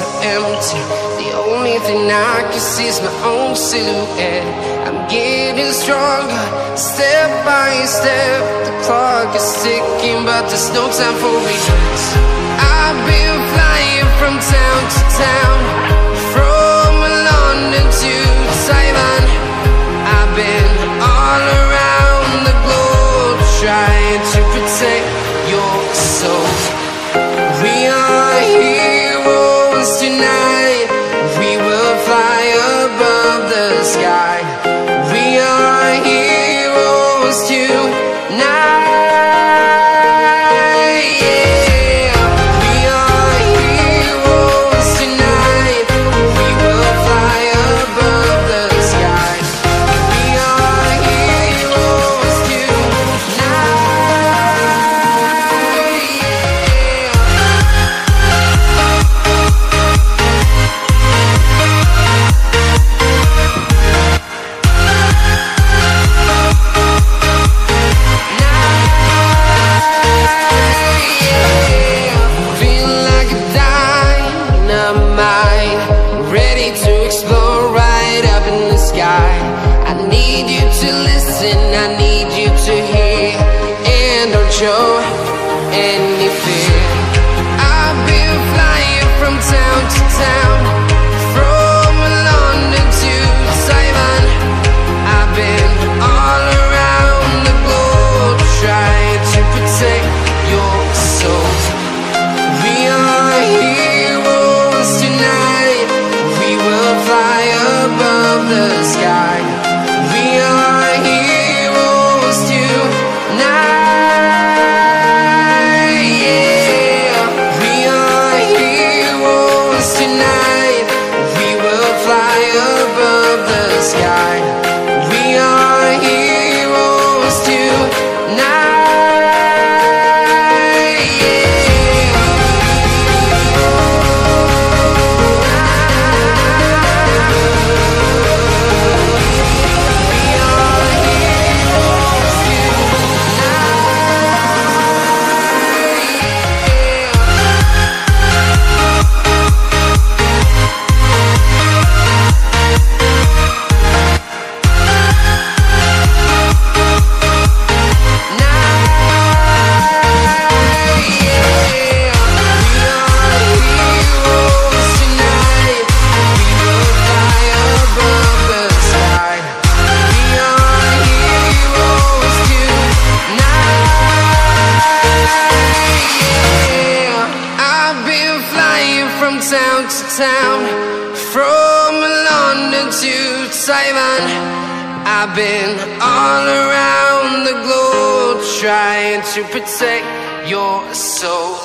so empty. The only thing I can see is my own silhouette. I'm getting stronger, step by step. The clock is ticking, but there's no time for regrets. I've been flying from town to town, from London to Taiwan. I've been all around the globe, trying to protect your soul. We are heroes tonight. We will fly above the sky. We are heroes tonight. Show any fear. I've been flying from town to town, from London to Taiwan. I've been all around the globe, trying to protect your soul. We are heroes tonight. We will fly above the sky. We are heroes tonight. Town to town, from London to Taiwan. I've been all around the globe, trying to protect your soul.